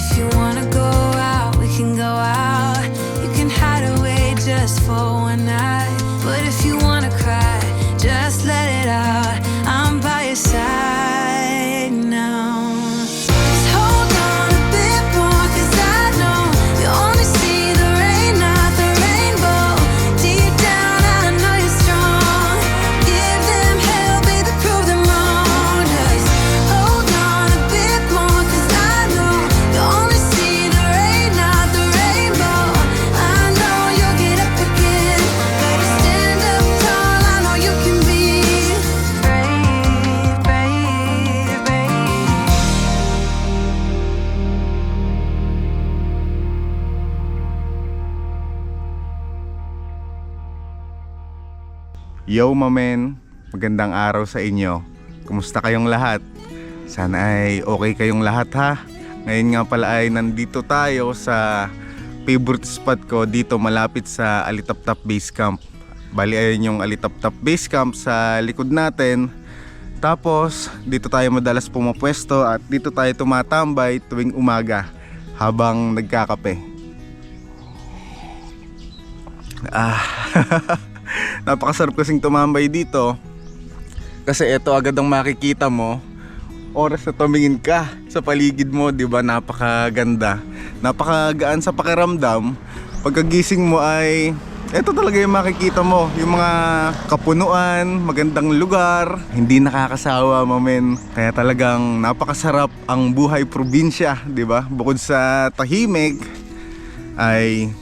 If you wanna go out, we can go out. You can hide away just for one night. But if you wanna cry, just let it out. I'm by your side now. Just hold on a bit more, 'cause I know you only see the rain, not the rainbow. Deep down I know you're strong. Give them hell, baby, prove them wrong. Just hold on a bit more, 'cause I know you only see the rain, not the rainbow. I know you'll get up again. Better stand up tall, I know you can be brave, brave, brave. Yo mamen, magandang araw sa inyo. Kumusta kayong lahat? Sana ay okay kayong lahat ha. Ngayon nga pala ay nandito tayo sa favorite spot ko dito malapit sa Alitaptap Base Camp. Bali ayun yung Alitaptap Base Camp sa likod natin. Tapos dito tayo madalas pumapwesto at dito tayo tumatambay tuwing umaga habang nagkakape. Napakasarap kasing tumambay dito kasi ito agad ang makikita mo oras na tumingin ka sa paligid mo, di ba? Napakaganda, napakagaan sa pakiramdam. Pagkagising mo ay ito talaga yung makikita mo, yung mga kapunuan, magandang lugar, hindi nakakasawa mamen. Kaya talagang napakasarap ang buhay probinsya, di ba? Bukod sa tahimik ay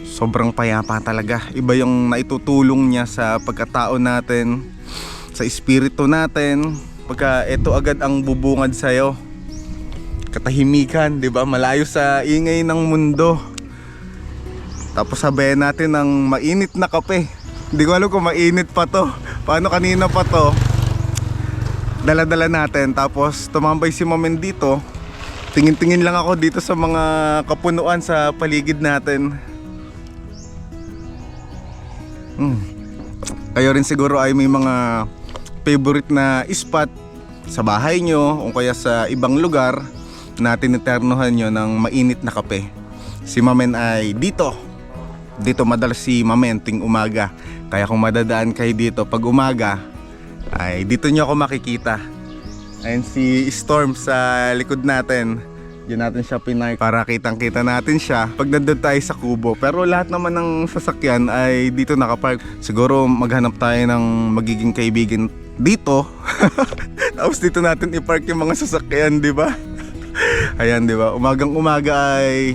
sobrang payapa talaga. Iba yung naitutulong niya sa pagkatao natin, sa espiritu natin. Pagka ito agad ang bubungad sa'yo, katahimikan, di ba? Malayo sa ingay ng mundo. Tapos sabayan natin ng mainit na kape. Hindi ko alam kung mainit pa to. Paano kanina pa to? Dala-dala natin. Tapos tumambay si Mamen dito. Tingin-tingin lang ako dito sa mga kapunuan sa paligid natin. Kayo rin siguro ay may mga favorite na spot sa bahay nyo o kaya sa ibang lugar na tiniternohan nyo ng mainit na kape. Si Mamen ay dito madalas si Mamen ting umaga. Kaya kung madadaan kayo dito pag umaga ay dito nyo ako makikita. Ayun si Storm sa likod natin. Diyan natin siya pinay para kitang-kita natin siya pag nandun tayo sa kubo. Pero lahat naman ng sasakyan ay dito nakapark. Siguro maghanap tayo ng magiging kaibigan dito. Tapos dito natin i-park yung mga sasakyan, di ba? Ayan, di ba? Umagang-umaga ay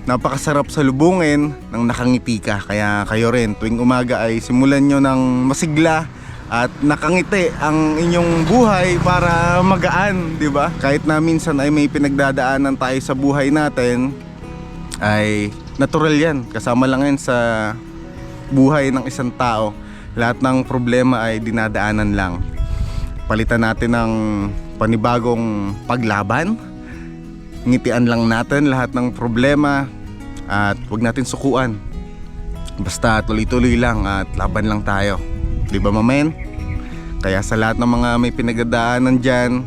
napakasarap salubungin ng nakangiti ka. Kaya kayo rin tuwing umaga ay simulan nyo ng masigla at nakangiti ang inyong buhay para magaan, di ba? Kahit na minsan ay may pinagdadaanan tayo sa buhay natin, ay natural yan. Kasama lang yan sa buhay ng isang tao. Lahat ng problema ay dinadaanan lang. Palitan natin ng panibagong paglaban. Ngitian lang natin lahat ng problema at huwag natin sukuan. Basta tuloy-tuloy lang at laban lang tayo. Di ba mamen? Kaya sa lahat ng mga may pinagdadaanan dyan,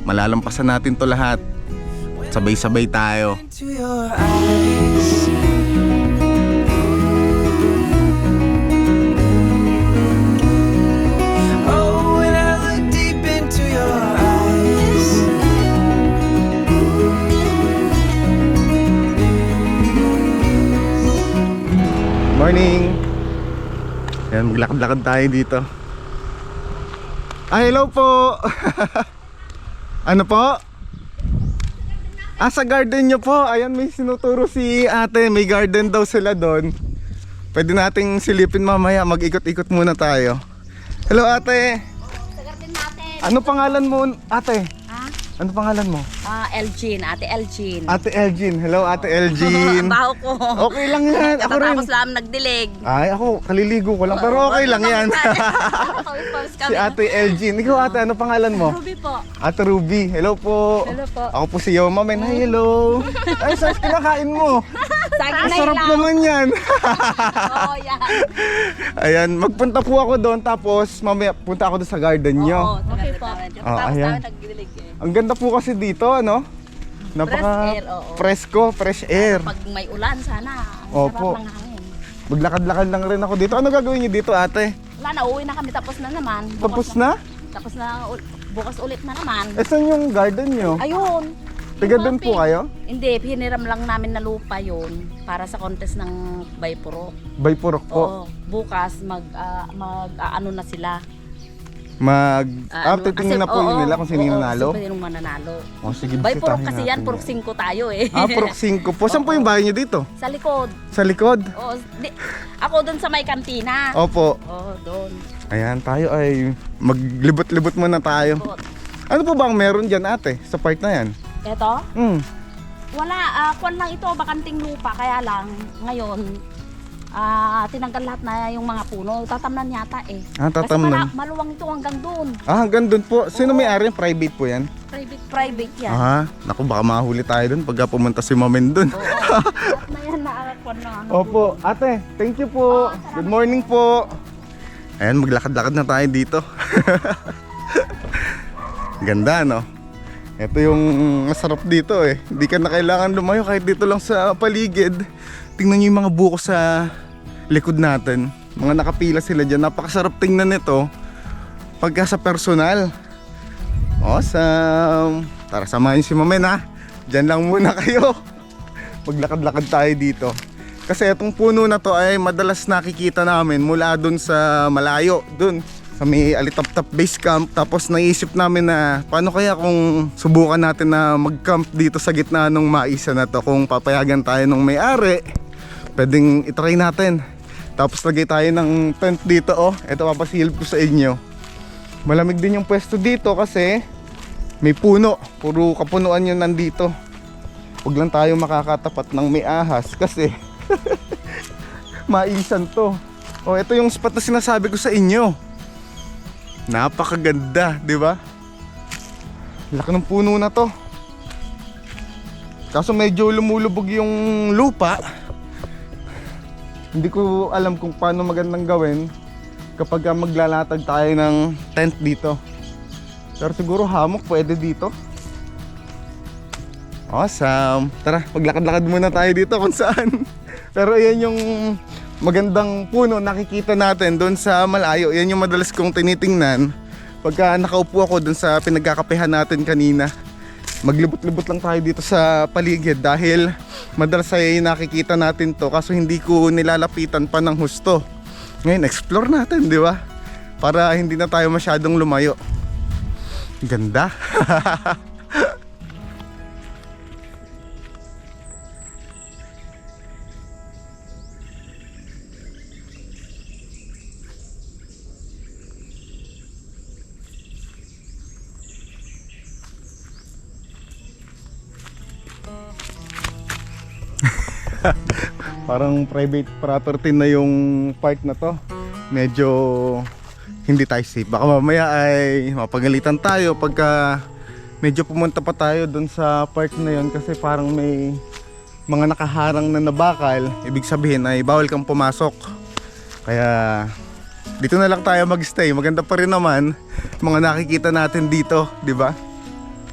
malalampasan natin to lahat. Sabay-sabay tayo. Into your eyes. Oh, when I look deep into your eyes. Morning! Yan, maglakad-lakad tayo dito. Hello po! Ano po? Sa garden nyo po. Ayan, may sinuturo si ate. May garden daw sila doon. Pwede nating silipin mamaya. Mag-ikot-ikot muna tayo. Hello ate! Sa garden natin. Ano pangalan mo ate? Ha? Ano pangalan mo? Elgin, Ate Elgin. Ate Elgin. Hello ate Elgin. Ang baho ko. Okay lang yan. Ako rin. Katatapos lang nagdilig. Ay, ako kaliligo ko lang. Pero okay lang yan. Si Ate Elgin. Ikaw ate, ano pangalan mo? Ruby po. Ate Ruby. Hello po. Hello po. Ako po si Yoma Men. Hi, hello. Ay, sarap kinakain mo. Saging na Sarap ilaw. naman yan. Oo, yan. Ayan, magpunta po ako doon. Tapos mamaya punta ako doon sa garden nyo. Oo, okay po. Ah, ayan. Nagdilig eh. Ang ganda po kasi dito, ano? Napaka Fresh air, oo. presko, fresh air. Pag may ulan, sana. Ang Opo. sarap ng hangin. Maglakad-lakad lang rin ako dito. Ano gagawin niyo dito, ate? Wala na, uwi na kami. Tapos na naman. Tapos na? Tapos na, bukas ulit na naman. Eh, saan yung garden niyo? Ayun. Tiga doon po kayo? Hindi, hiniram lang namin na lupa yun para sa contest ng Baypuro. Baypurok po. Oo, bukas ano na sila. Titingnan na po yun nila kung sino yung nanalo. Sino yung mananalo. O, sige, Baypurok bisitahin kasi natin yan, purok 5 tayo eh. Purok 5 po. Saan po yung bahay niyo dito? Sa likod. Sa likod? Oo, ako doon sa may kantina. Opo. Oo, doon. Ayan, tayo ay maglibot-libot muna tayo. Likod. Ano po bang meron dyan, ate, sa part na yan? Eto? Wala. Kwan lang ito, bakanting lupa. Kaya lang, ngayon, tinanggal lahat na yung mga puno. Tatamnan yata eh. Tatamnan. Kasi maluwang ito hanggang doon. Hanggang doon po. Sino may-ari? Private po yan? Private yan. Naku, baka mahuli tayo doon pagka pumunta si Mamen doon. Oo. Lahat na yan nakakakwan na. Opo, ate, thank you po. Good morning po. Ayan, maglakad-lakad na tayo dito. Ganda, no? Ito yung masarap dito eh. Hindi ka na kailangan lumayo kahit dito lang sa paligid. Tingnan nyo yung mga buko sa likod natin. Mga nakapila sila dyan. Napakasarap tingnan nito pagka sa personal. Tara, samahan nyo si Mamen ha. Dyan lang muna kayo. Maglakad-lakad tayo dito. Kasi itong puno na to ay madalas nakikita namin mula dun sa malayo. Dun sa may Alitap-Tap Base Camp. Tapos naisip namin na paano kaya kung subukan natin na mag-camp dito sa gitna ng maisa na to. Kung papayagan tayo ng may-ari, pwedeng itry natin. Tapos lagay tayo ng tent dito. Ito papasilip ko sa inyo. Malamig din yung pwesto dito kasi may puno. Puro kapunuan yun nandito. Huwag lang tayo makakatapat ng may ahas kasi maisan to. Ito yung spot na sinasabi ko sa inyo. Napakaganda, di ba? Laki ng puno na to. Kaso medyo lumulubog yung lupa. Hindi ko alam kung paano magandang gawin kapag maglalatag tayo ng tent dito. Pero siguro hammock pwede dito. Awesome. Tara, maglakad-lakad muna tayo dito kung saan. Pero yan yung magandang puno nakikita natin doon sa malayo. Yan yung madalas kong tinitingnan pagka nakaupo ako doon sa pinagkakapehan natin kanina. Maglibot-libot lang tayo dito sa paligid dahil madalas ay nakikita natin to kaso hindi ko nilalapitan pa ng husto. Ngayon explore natin, di ba? Para hindi na tayo masyadong lumayo. Ganda. Parang private property na yung part na to. Medyo hindi tayo safe. Baka mamaya ay mapagalitan tayo pagka medyo pumunta pa tayo dun sa part na yon kasi parang may mga nakaharang na nabakal. Ibig sabihin ay bawal kang pumasok. Kaya dito na lang tayo magstay. Maganda pa rin naman mga nakikita natin dito, di ba?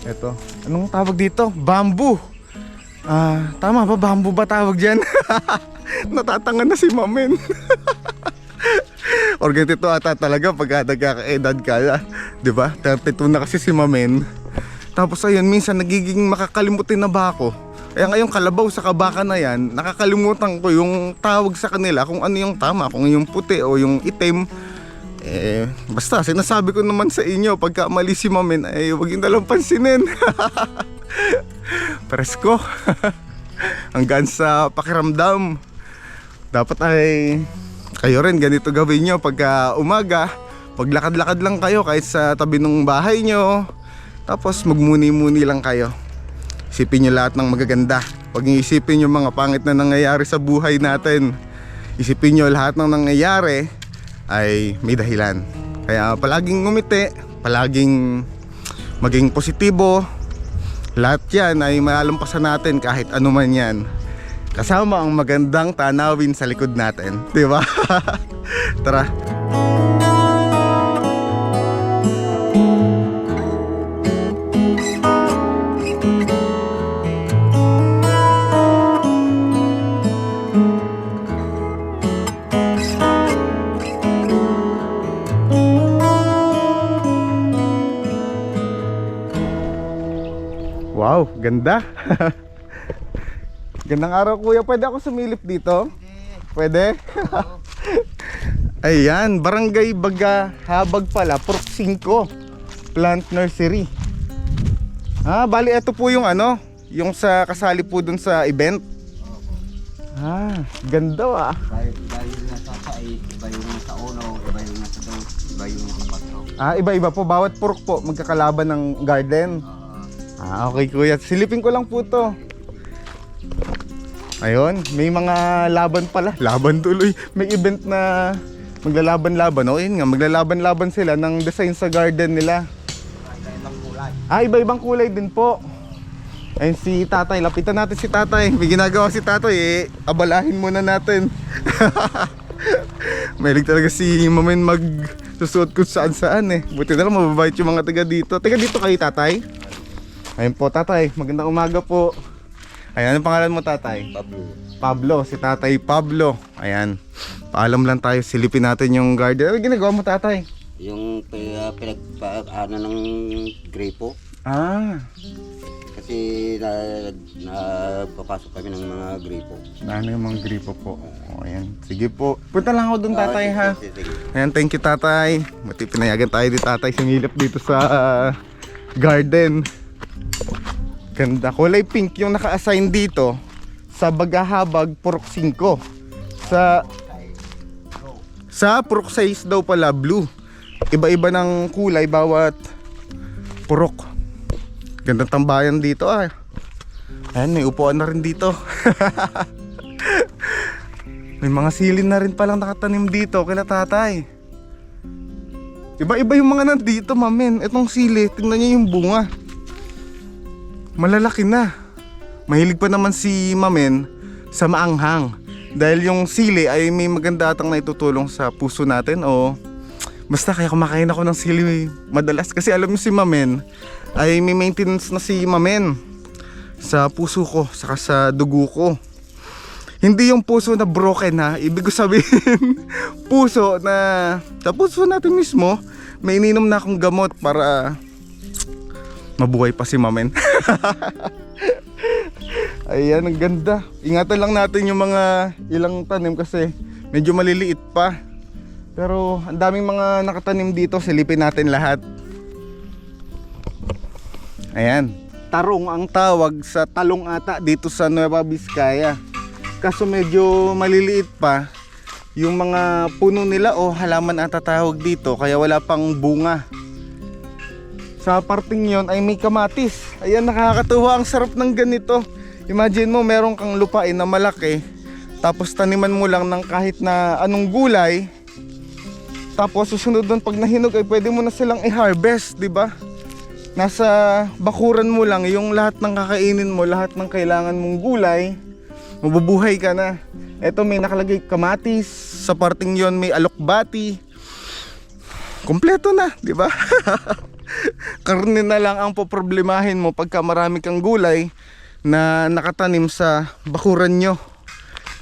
Ito. Anong tawag dito? Bamboo. Tama ba? Bamboo ba tawag dyan? Natatangan na si Mamen. Or ganito ata talaga pag nagkakaedad ka, di ba? 32 na kasi si Mamen. Tapos ayun, minsan nagiging makakalimutin na ba ako? Kaya ngayong kalabaw sa kabaka na yan, nakakalimutan ko yung tawag sa kanila kung ano yung tama, kung yung puti o yung itim. Basta sinasabi ko naman sa inyo, pagka mali si Mamen ay huwag yung nalang pansinin. Presko. Hanggang sa pakiramdam. Dapat ay kayo rin ganito gawin nyo pagka umaga. Paglakad-lakad lang kayo kahit sa tabi ng bahay nyo. Tapos magmuni-muni lang kayo. Isipin nyo lahat ng magaganda. Huwag nyo isipin yung mga pangit na nangyayari sa buhay natin. Isipin nyo lahat ng nangyayari ay may dahilan. Kaya palaging ngumiti, palaging maging positibo. Lahat yan ay malalampasan natin kahit ano man yan. Kasama ang magandang tanawin sa likod natin, di ba? Tara. Ganda. Gandang araw kuya, pwede ako sumilip dito? Pwede? Ayan, Barangay Bagahabag pala, Purok 5 Plant Nursery. Bali ito po yung ano, yung sa kasali po dun sa event. Ganda Dahil nasa sai, iba yung nasa uno, iba yung nasa dos, iba yung nasa patro. Iba-iba po, bawat purok po magkakalaban ng garden. Okay kuya, silipin ko lang po to. Ayun, may mga laban pala. Laban tuloy. May event na maglalaban-laban. Yun nga, maglalaban-laban sila ng design sa garden nila. Iba-ibang kulay. Iba-ibang kulay din po. Ayun si tatay, lapitan natin si tatay. May ginagawa si tatay abalahin muna natin. Mahilig talaga si Mamen magsusuot kung saan-saan Buti na lang mababait yung mga taga dito. Taga dito kayo tatay? Ayun po tatay, magandang umaga po. Ayan, anong pangalan mo tatay? Pablo, si tatay Pablo. Ayan, paalam lang tayo, silipin natin yung garden. Ano ginagawa mo tatay? Yung pinagpaano ng gripo. Kasi nagpapasok kami ng mga gripo. Ano yung mga gripo po? Ayan, sige po. Punta lang ako dun tatay ha. Sige. Ayan, thank you tatay. Mati pinayagan tayo di tatay sumilip dito sa garden. Ganda, kulay pink yung naka-assign dito sa Bagahabag Purok 5. Sa Purok 6 daw pala blue. Iba-iba ng kulay bawat purok. Gandang tambayan dito Ayan, may upuan na rin dito. May mga silin na rin palang nakatanim dito kila tatay. Iba-iba yung mga nandito mamen. Itong sili, tingnan niyo yung bunga. Malalaki na. Mahilig pa naman si Mamen sa maanghang. Dahil yung sili ay may maganda atang naitutulong sa puso natin basta kaya kumakain ako ng sili madalas. Kasi alam niyo si Mamen ay may maintenance na si Mamen sa puso ko saka sa dugo ko. Hindi yung puso na broken ibig ko sabihin puso na sa puso natin mismo may ininom na akong gamot para mabuhay pa si Mamen. Ayan, ang ganda. Ingatan lang natin yung mga ilang tanim kasi medyo maliliit pa. Pero ang daming mga nakatanim dito, silipin natin lahat. Ayan, tarong ang tawag sa talong ata dito sa Nueva Vizcaya. Kaso medyo maliliit pa yung mga puno nila halaman ata tawag dito, kaya wala pang bunga. Sa parting yon ay may kamatis. Ayan, nakakatuwa, ang sarap ng ganito. Imagine mo meron kang lupain na malaki, tapos taniman mo lang ng kahit na anong gulay, tapos susunod doon pag nahinog ay pwede mo na silang i-harvest, di ba? Nasa bakuran mo lang yung lahat ng kakainin mo, lahat ng kailangan mong gulay, mabubuhay ka na. Eto, may nakalagay kamatis, sa parting yon may alokbati. Kompleto na, di ba? Karne na lang ang poproblemahin mo pagka marami kang gulay na nakatanim sa bakuran nyo.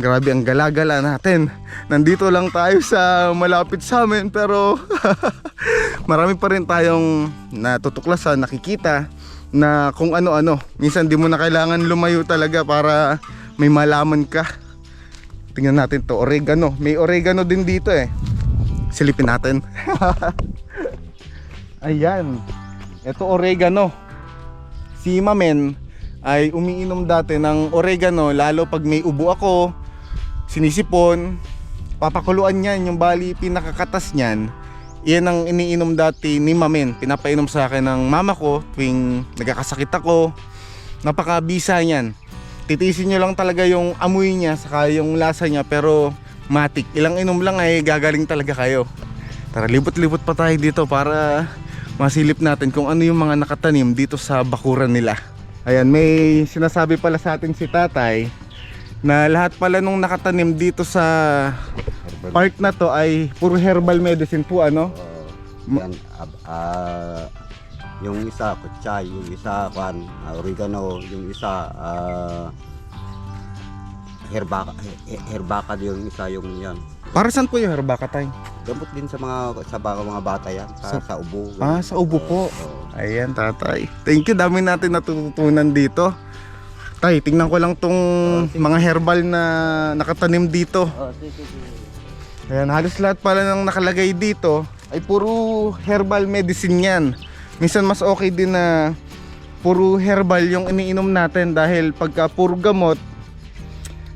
Grabe ang galagala natin. Nandito lang tayo sa malapit sa amin pero marami pa rin tayong natutuklasan, nakikita na kung ano-ano. Minsan di mo na kailangan lumayo talaga para may malaman ka. Tingnan natin to, oregano. May oregano din dito Silipin natin. Ayan, ito oregano. Si Mamen ay umiinom dati ng oregano, lalo pag may ubo ako, sinisipon, papakuluan niyan, yung bali pinakakatas niyan. Iyan ang iniinom dati ni Mamen. Pinapainom sa akin ng mama ko tuwing nagkakasakit ako. Napakabisa niyan. Titiisin nyo lang talaga yung amoy niya saka yung lasa niya, pero matik. Ilang inom lang ay gagaling talaga kayo. Tara, libot-libot pa tayo dito para masilip natin kung ano yung mga nakatanim dito sa bakuran nila. Ayan, may sinasabi pala sa atin si tatay na lahat pala nung nakatanim dito sa park na to ay puro herbal medicine po Yan, yung isa kutsay, yung isa oregano, yung isa herbaka yung isa yung yan. Para saan po yung herbaka, tay? Gamot din sa mga bata yan, sa ubo. Sa ubo po. Oo. Ayan, tatay. Thank you, dami natin natututunan dito. Tay, tingnan ko lang tong mga herbal na nakatanim dito. Sige. Ayan, halos lahat pala ng nakalagay dito ay puro herbal medicine yan. Minsan mas okay din na puro herbal yung iniinom natin dahil pagka puro gamot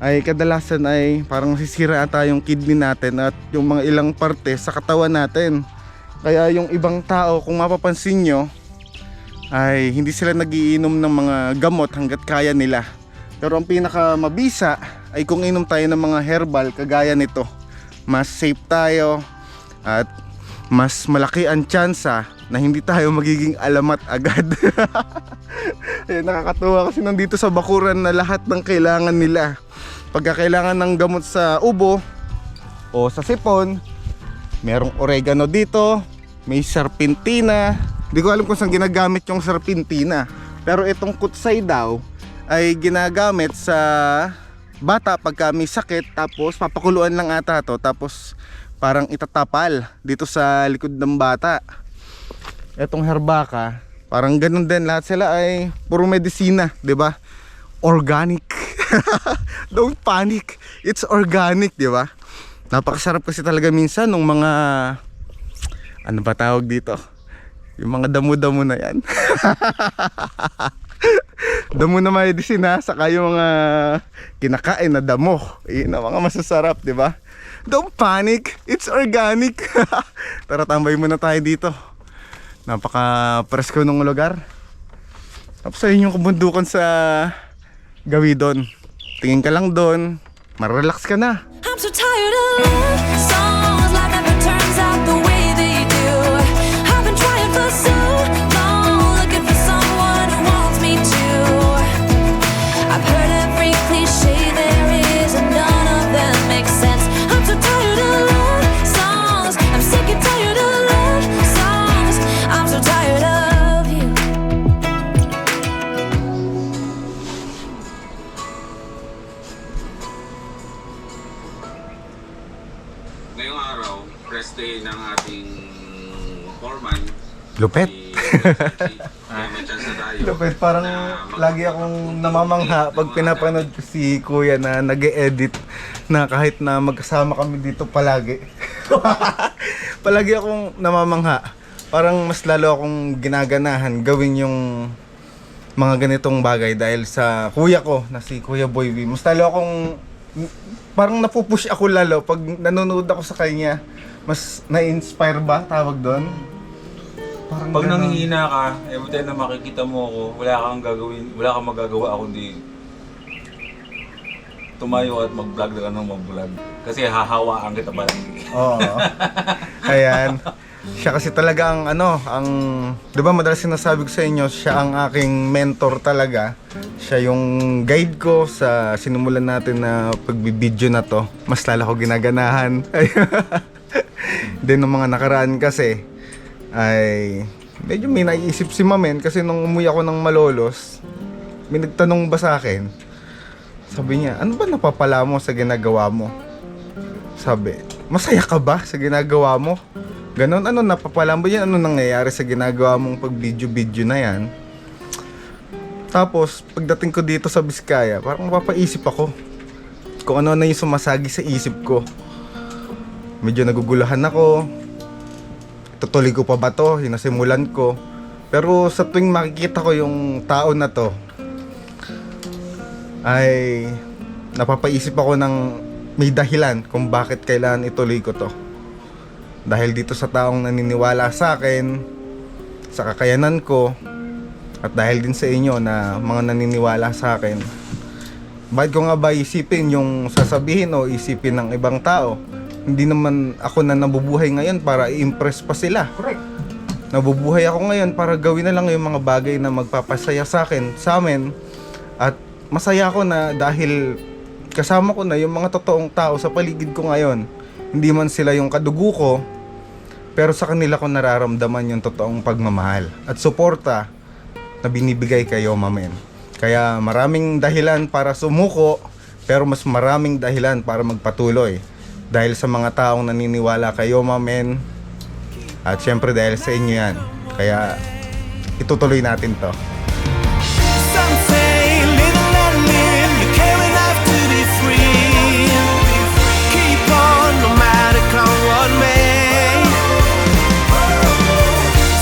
ay kadalasan ay parang sisira ata yung kidney natin at yung mga ilang parte sa katawan natin. Kaya yung ibang tao, kung mapapansin nyo, ay hindi sila nagiinom ng mga gamot hanggat kaya nila. Pero ang pinaka mabisa ay kung inom tayo ng mga herbal kagaya nito. Mas safe tayo at mas malaki ang tsansa na hindi tayo magiging alamat agad. Nakakatuwa kasi nandito sa bakuran na lahat ng kailangan nila. Pagka kailangan ng gamot sa ubo o sa sipon, merong oregano dito, may serpentina. Hindi ko alam kung saan ginagamit yung serpentina, pero itong kutsay daw ay ginagamit sa bata pagka may sakit, tapos papakuluan lang ata to, tapos parang itatapal dito sa likod ng bata. Etong herbaka, parang ganun din, lahat sila ay puro medisina, 'di ba? Organic. Don't panic. It's organic, 'di ba? Napakasarap kasi talaga minsan ng mga ano ba tawag dito? Yung mga damo-damo na 'yan. Damo na medisina, saka yung mga kinakain na damo. Yun ang mga masasarap, 'di ba? Don't panic. It's organic. Tara, tambay muna tayo dito. Napaka-presko ng lugar. Tapos ayun yung kabundukan sa Gawidon. Tingin ka lang doon, marelax ka na. I'm so tired of love songs, life never turns out the way they do. I've been trying for so long, looking for someone who wants me to. I've heard every cliche there is, and none of them make sense. I'm so tired of love songs, I'm sick and tired of love songs. I'm so tired of you. Ngayong araw, press day ng ating foreman. Lupet. Kaya may chance na tayo. Lupet, parang lagi akong namamangha pag pinapanood ko si Kuya na nag-e-edit na kahit na magkasama kami dito palagi. Palagi akong namamangha. Parang mas lalo akong ginaganahan gawin yung mga ganitong bagay dahil sa kuya ko na si Kuya Boy V. Mas lalo akong parang napupush ako lalo pag nanonood ako sa kanya. Mas na-inspire ba tawag doon? Parang Pag ganon. nanghihina ka, every time na makikita mo ako, wala kang magagawa kundi tumayo at mag-vlog na ka ng mag-vlog. Kasi hahawaan kita palagi. Oo. Ayan. Siya kasi talaga ang ang 'di ba madalas sinasabi ko sa inyo, siya ang aking mentor talaga. Siya yung guide ko sa sinimulan natin na pagbibideo na to. Mas lalo ko ginaganahan. Then ng mga nakaraan kasi ay medyo may naiisip si Mamen kasi nung umuwi ako ng Malolos, may nagtanong ba sa akin? Sabi niya, ano ba napapala mo sa ginagawa mo? Sabi, masaya ka ba sa ginagawa mo? Ganon, ano napapala mo yan? Ano nangyayari sa ginagawa mong pag-video na yan? Tapos, pagdating ko dito sa Biskaya, parang mapapaisip ako kung ano na yung sumasagi sa isip ko. Medyo nagugulahan ako. Tutuloy ko pa ba to? Yung nasimulan ko. Pero sa tuwing makikita ko yung tao na to, ay napapaisip ako ng may dahilan kung bakit kailangan ituloy ko to. Dahil dito sa taong naniniwala sa akin, sa kakayanan ko, at dahil din sa inyo na mga naniniwala sa akin. Bakit ko nga ba isipin yung sasabihin o isipin ng ibang tao? Hindi naman ako na nabubuhay ngayon para i-impress pa sila. Correct. Nabubuhay ako ngayon para gawin na lang yung mga bagay na magpapasaya sa akin, sa amin. At masaya ako na dahil kasama ko na yung mga totoong tao sa paligid ko ngayon. Hindi man sila yung kadugo ko, pero sa kanila ko nararamdaman yung totoong pagmamahal at suporta na binibigay kayo, Mamen. Kaya maraming dahilan para sumuko, pero mas maraming dahilan para magpatuloy. dahil sa mga taong naniniwala kayo, mamen. At syempre dahil sa inyo yan. Kaya itutuloy natin to. Some say live and let live, you carry life to be free. Keep on no matter come what may.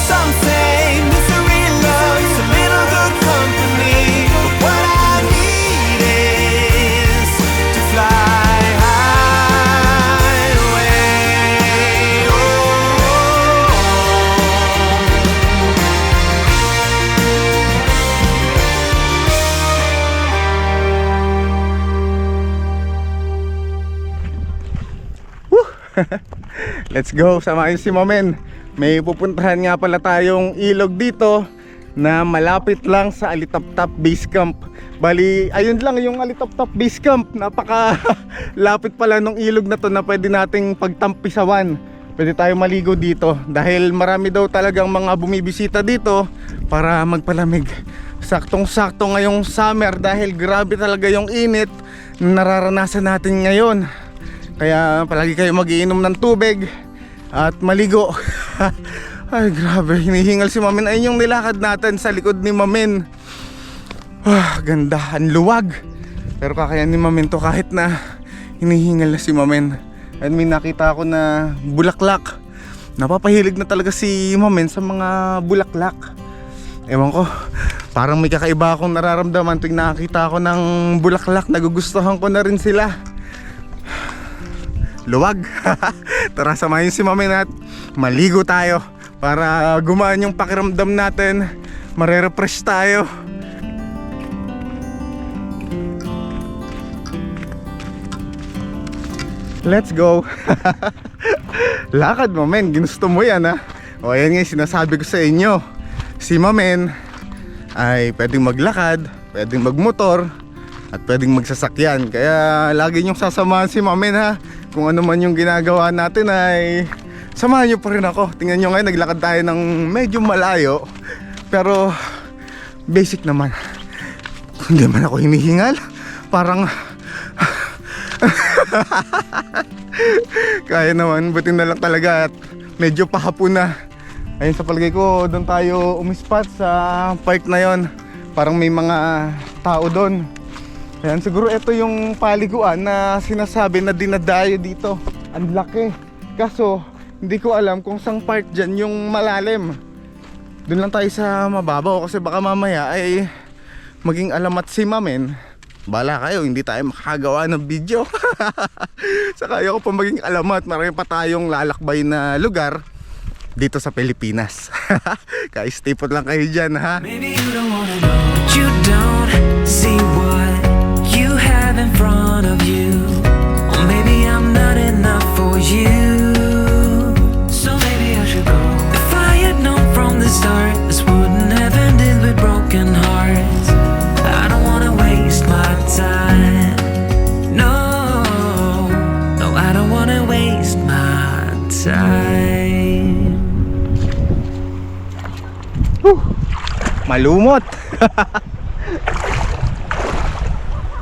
Some say misery loves a little good company. But what I need is to fly high away. Let's go, samahin si Mamen. May pupuntahan nga pala tayong ilog dito na malapit lang sa Alitaptap Base Camp. Bali, ayun lang yung Alitaptap Base Camp. Napaka lapit pala nung ilog na to na pwede nating pagtampisawan. Pwede tayo maligo dito dahil marami daw talagang mga bumibisita dito para magpalamig. Saktong-sakto ngayong summer dahil grabe talaga yung init na nararanasan natin ngayon. Kaya palagi kayo mag-iinom ng tubig at maligo. Ay grabe, hinihingal si Mamen. Ayun yung nilakad natin sa likod ni Mamen. Ganda, ang luwag. Pero kakayan ni Mamen to kahit na hinihingal na si Mamen. At may nakita ako na bulaklak. Napapahilig na talaga si Mamen sa mga bulaklak. Ewan ko, parang may kakaiba akong nararamdaman tuwing nakakita ako ng bulaklak. Nagugustuhan ko na rin sila. Luwag. Tara, samahin si Mamen at maligo tayo para gumaan yung pakiramdam natin. Marerefresh tayo. Let's go. Lakad, Mamen, ginusto mo yan ha. O ayan nga sinasabi ko sa inyo. Si Mamen ay pwedeng maglakad, pwedeng magmotor, at pwedeng magsasakyan. Kaya lagi niyong sasamahan si Mamen ha. Kung ano man yung ginagawa natin ay samahan niyo pa rin ako. Tingnan nyo ngayon, naglakad tayo ng medyo malayo. Pero basic naman. Hindi man ako hinihingal. Parang kaya naman, buti na lang talaga at medyo pahapon na. Ayun, sa palagay ko doon tayo umispat sa park na yon. Parang may mga tao doon. Ayan, siguro ito yung paliguan na sinasabi na dinadayo dito. Ang laki. Kaso, hindi ko alam kung sang part dyan yung malalim. Doon lang tayo sa mababaw kasi baka mamaya ay maging alamat si Mamen. Bala kayo, hindi tayo makagawa ng video. Saka ayoko pa maging alamat. Marami pa tayong lalakbay na lugar dito sa Pilipinas. Kaya stay put lang kayo dyan ha. Maybe you don't wanna know, but you don't see what you have in front of you. Or maybe I'm not enough for you. So maybe I should go. If I had known from the start, this wouldn't have ended with broken hearts. I don't wanna waste my time. No, no, I don't wanna waste my time. Malumot.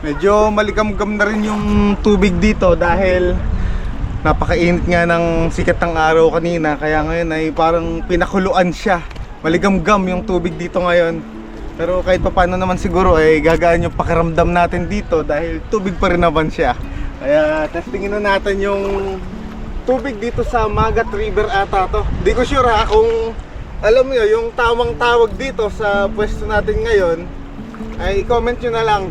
Medyo malikam-gam na rin yung tubig dito dahil napakainit nga ng sikat ng araw kanina. Kaya ngayon ay parang pinakuluan siya. Maligam-gam yung tubig dito ngayon. Pero kahit pa paano naman siguro ay gagaan yung pakiramdam natin dito dahil tubig pa rin naman siya. Kaya testingin na natin yung tubig dito sa Magat River ata to. Di ko sure ha kung alam nyo yung tamang tawag dito sa pwesto natin ngayon. Ay comment nyo na lang.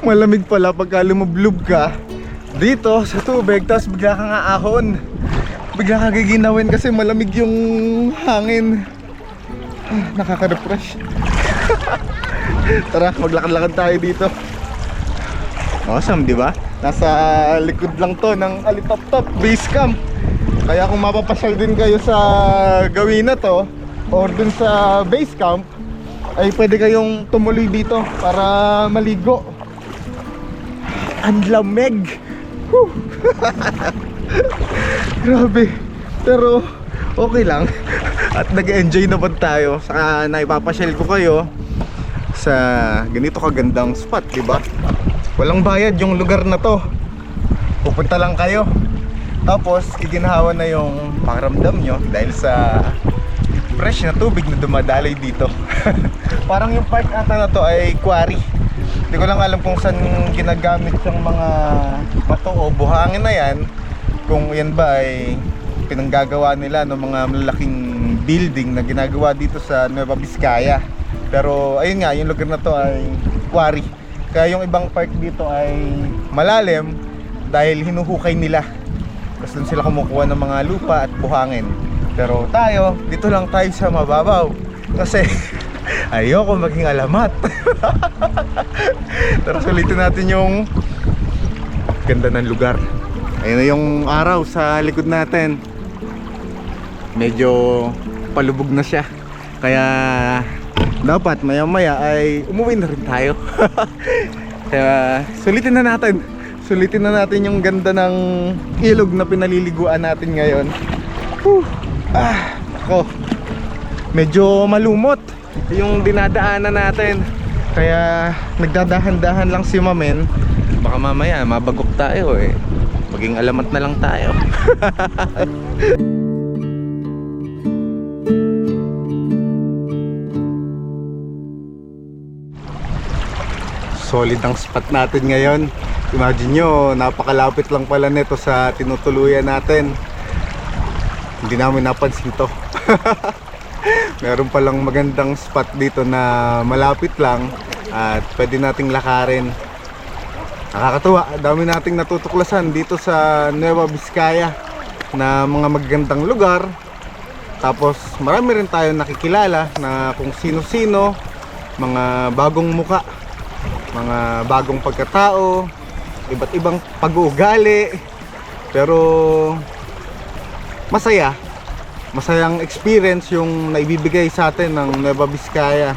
Malamig pala pagka lumublob ka dito sa tubig tapos bigla kang aahon. Bigla ka giginawin kasi malamig yung hangin. Nakaka-refresh. Tara, maglakad-lakad tayo dito. Awesome, di ba? Nasa likod lang to ng Alitaptap Base Camp. Kaya kung mapapasyal din kayo sa gawin na to or dun sa base camp, ay pwede kayong tumuloy dito para maligo. Ang lamig. Grabe. Pero okay lang. At nag-enjoy naman tayo. Saka naipapasyal ko kayo sa ganito kagandang spot, di ba? Walang bayad yung lugar na to. Pupunta lang kayo. Tapos giginhawa na yung pakiramdam nyo dahil sa fresh na tubig na dumadaloy dito. Parang yung park ata na to ay quarry. Hindi ko lang alam kung saan ginagamit yung mga bato o buhangin na yan. Kung yan ba ay pinanggagawa nila ng mga malalaking building na ginagawa dito sa Nueva Vizcaya. Pero ayun nga, yung lugar na to ay quarry. Kaya yung ibang park dito ay malalim dahil hinuhukay nila. Tapos dun sila kumukuha ng mga lupa at buhangin. Pero tayo, dito lang tayo sa mababaw. Kasi ayoko maging alamat. Tara, sulitin natin yung ganda ng lugar. Ayun na yung araw sa likod natin. Medyo palubog na siya. Kaya dapat maya maya ay umuwi na rin tayo. Kaya sulitin na natin. Sulitin na natin yung ganda ng ilog na pinaliliguan natin ngayon. Ako, medyo malumot yung dinadaanan natin. Kaya nagdadahan-dahan lang si Mamen. Baka mamaya mabagok tayo eh. Maging alamat na lang tayo. Solid ang spot natin ngayon. Imagine nyo, napakalapit lang pala nito sa tinutuluyan natin. Hindi namin napansin to. Meron palang magandang spot dito na malapit lang at pwede nating lakarin. Nakakatuwa, dami nating natutuklasan dito sa Nueva Vizcaya na mga magagandang lugar. Tapos marami rin tayong nakikilala na kung sino-sino, mga bagong muka, mga bagong pagkatao, iba't ibang pag-uugali. Pero masayang experience yung naibibigay sa atin ng Nueva Vizcaya.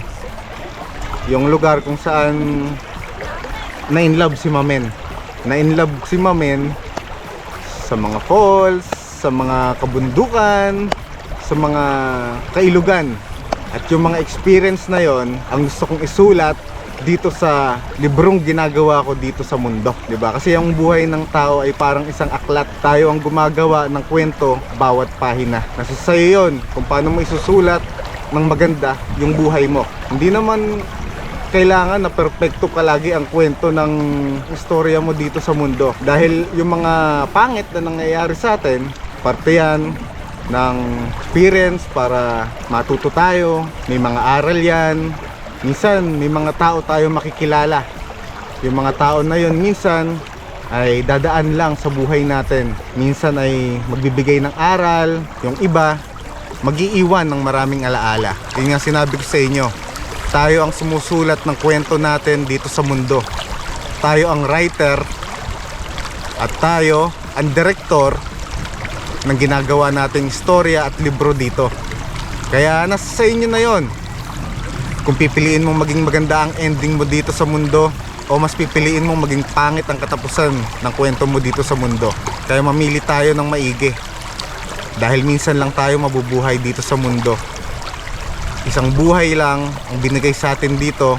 Yung lugar kung saan na-inlove si Mamen. Na-inlove si Mamen sa mga falls, sa mga kabundukan, sa mga kailugan. At yung mga experience na yon ang gusto kong isulat dito sa librong ginagawa ko dito sa mundo, 'di ba? Kasi ang buhay ng tao ay parang isang aklat. Tayo ang gumagawa ng kwento bawat pahina. Nasa sa'yo 'yon kung paano mo isusulat ng maganda yung buhay mo. Hindi naman kailangan na perpekto ka lagi ang kwento ng istorya mo dito sa mundo. Dahil yung mga pangit na nangyayari sa atin, parte yan ng experience para matuto tayo. May mga aral yan. Minsan may mga tao tayo makikilala. Yung mga tao na yun minsan ay dadaan lang sa buhay natin. Minsan ay magbibigay ng aral. Yung iba mag-iiwan ng maraming alaala. Yun nga sinabi ko sa inyo, tayo ang sumusulat ng kwento natin dito sa mundo. Tayo ang writer at tayo ang director ng ginagawa nating istorya at libro dito. Kaya nasa sa inyo na yon. Kung pipiliin mong maging maganda ang ending mo dito sa mundo o mas pipiliin mong maging pangit ang katapusan ng kwento mo dito sa mundo. Kaya mamili tayo ng maigi. Dahil minsan lang tayo mabubuhay dito sa mundo. Isang buhay lang ang binigay sa atin dito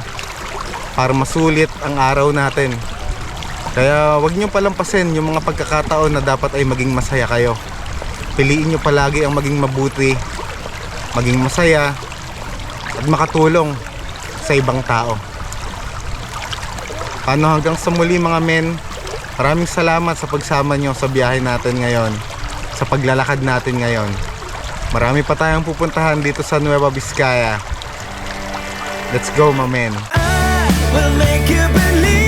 para masulit ang araw natin. Kaya wag nyo palampasin yung mga pagkakataon na dapat ay maging masaya kayo. Piliin nyo palagi ang maging mabuti, maging masaya, at makatulong sa ibang tao. Paano hanggang sa muli mga men, maraming salamat sa pagsama nyo sa biyahe natin ngayon, sa paglalakad natin ngayon. Marami pa tayong pupuntahan dito sa Nueva Vizcaya. Let's go, my men. I will make you believe.